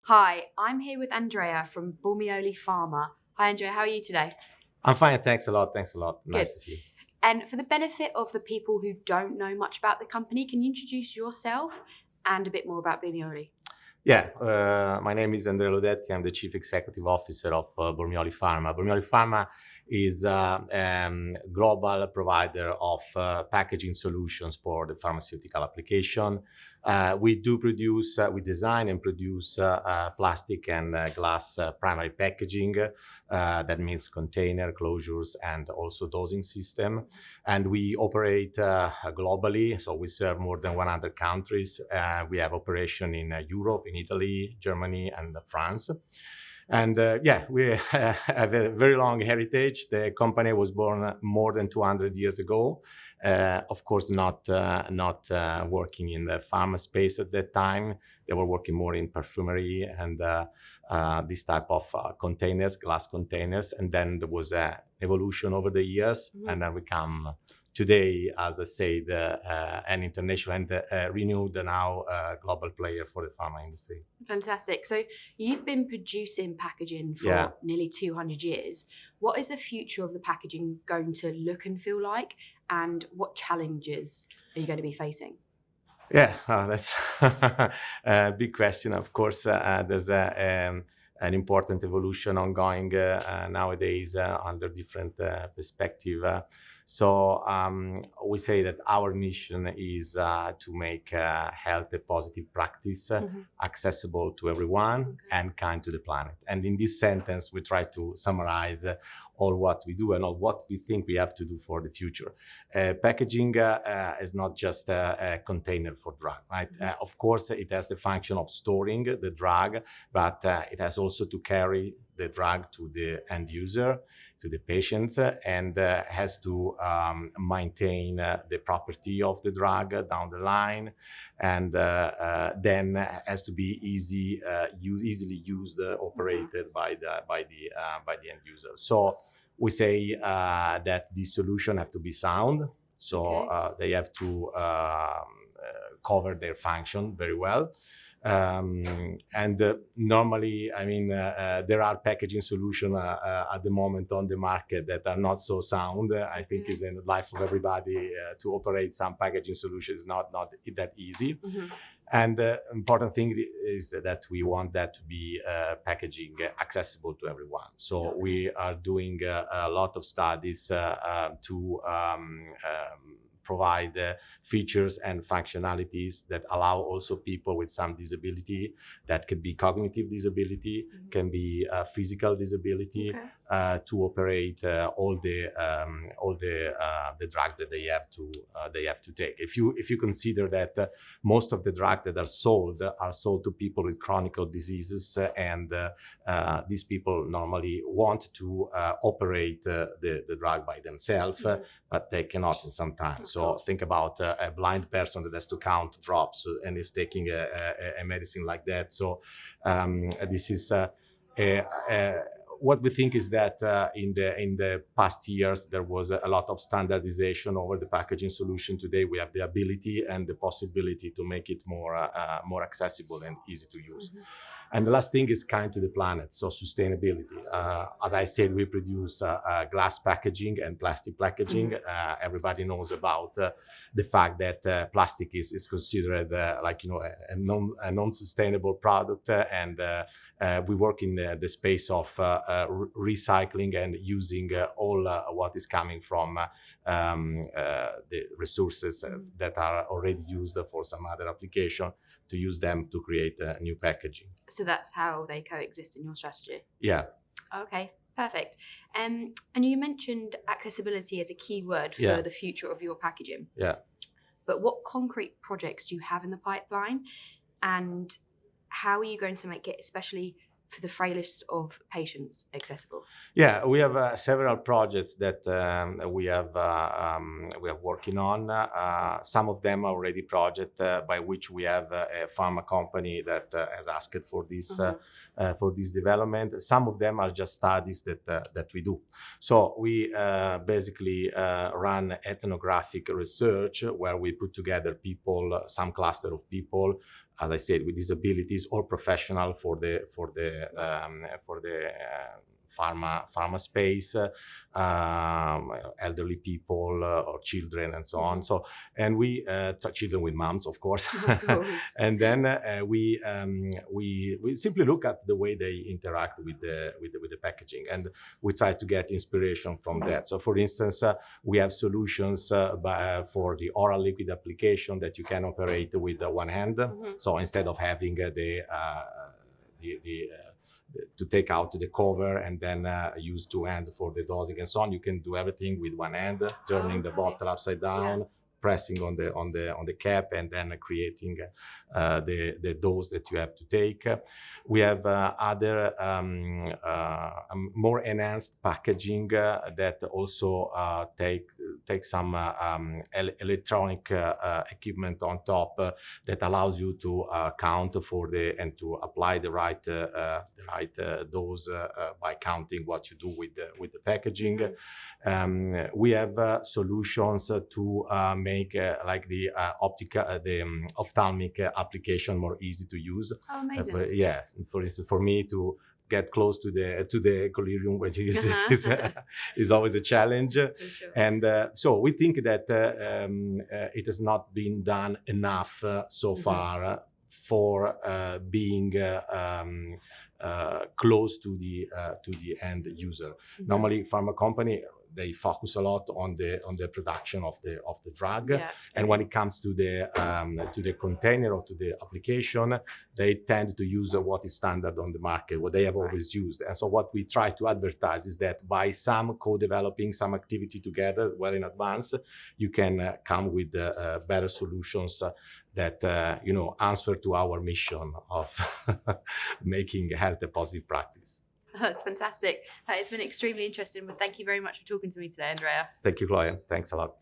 Hi, I'm here with Andrea from Bormioli Pharma. Hi, Andrea, how are you today? I'm fine. Thanks a lot. Thanks a lot. Good. Nice to see you. And for the benefit of the people who don't know much about the company, can you introduce yourself and a bit more about Bormioli? Yeah, my name is Andrea Lodetti. I'm the Chief Executive Officer of Bormioli Pharma. Bormioli Pharma is a global provider of packaging solutions for the pharmaceutical application. We design and produce plastic and glass primary packaging. That means container closures and also dosing system. And we operate globally, so we serve more than 100 countries. We have operation in Europe, in Italy, Germany, and France. And we have a very long heritage. The company was born more than 200 years ago. Of course, not working in the pharma space at that time. They were working more in perfumery and this type of containers, glass containers. And then there was an evolution over the years, and then we come today, as I said, an international and renewed now global player for the pharma industry. Fantastic. So you've been producing packaging for Yeah. nearly 200 years. What is the future of the packaging going to look and feel like? And what challenges are you going to be facing? Yeah, that's a big question. Of course, there's an important evolution ongoing nowadays under different perspective. We say that our mission is to make health a positive practice, accessible to everyone and kind to the planet. And in this sentence, we try to summarize all what we do and all what we think we have to do for the future. Packaging is not just a container for drug, right? Of course, it has the function of storing the drug, but it has also to carry the drug to the end user, to the patient, and has to maintain the property of the drug down the line, and then has to be easily used, operated by the end user. So we say that these solutions have to be sound, so they have to cover their function very well. Normally, I mean, there are packaging solutions at the moment on the market that are not so sound. I think it's in the life of everybody to operate some packaging solutions, not that easy. And the important thing is that we want that to be packaging accessible to everyone. So we are doing a lot of studies to provide features and functionalities that allow also people with some disability, that could be cognitive disability, can be physical disability, to operate all the drugs that they have to take. If you consider that most of the drugs that are sold to people with chronic diseases, and these people normally want to operate the drug by themselves, but they cannot in some time. So think about a blind person that has to count drops and is taking a medicine like that. So this is what we think is that in the past years there was a lot of standardization over the packaging solution. Today we have the ability and the possibility to make it more accessible and easy to use. And the last thing is kind to the planet, so sustainability. As I said, we produce glass packaging and plastic packaging. Everybody knows about the fact that plastic is considered a non-sustainable product, and we work in the space of recycling and using all what is coming from the resources that are already used for some other application, to use them to create new packaging. So that's how they coexist in your strategy? Yeah. Okay, perfect. And you mentioned accessibility as a key word for the future of your packaging. Yeah. But what concrete projects do you have in the pipeline, and how are you going to make it especially for the frailest of patients accessible? Yeah, we have several projects that we have working on. Some of them are already projects by which we have a pharma company that has asked for this development. Some of them are just studies that we do. So we basically run ethnographic research where we put together people, some cluster of people, as I said, with disabilities or professional for the pharma space, elderly people or children and so on. So, and we children with moms, of course. And then we simply look at the way they interact with the packaging, and we try to get inspiration from that. So, for instance, we have solutions for the oral liquid application that you can operate with one hand. So instead of having to take out the cover and then use two hands for the dosing and so on, you can do everything with one hand, turning the bottle upside down, pressing on the cap, and then creating the dose that you have to take. We have other more enhanced packaging that also take some electronic equipment on top that allows you to count for and to apply the right dose by counting what you do with the packaging. We have solutions to make like the ophthalmic application more easy to use. Oh, amazing. Yes, for instance, for me to get close to the collyrium, which is always a challenge. Sure. And so we think that it has not been done enough so far for being close to the end user. Normally, pharma company, they focus a lot on the production of the drug, and when it comes to the container or to the application, they tend to use what is standard on the market, what they have always used. And so what we try to advertise is that by some co-developing, some activity together well in advance, you can come with better solutions that answer to our mission of making health a positive practice. That's fantastic. It's been extremely interesting, but thank you very much for talking to me today, Andrea. Thank you, Gloria. Thanks a lot.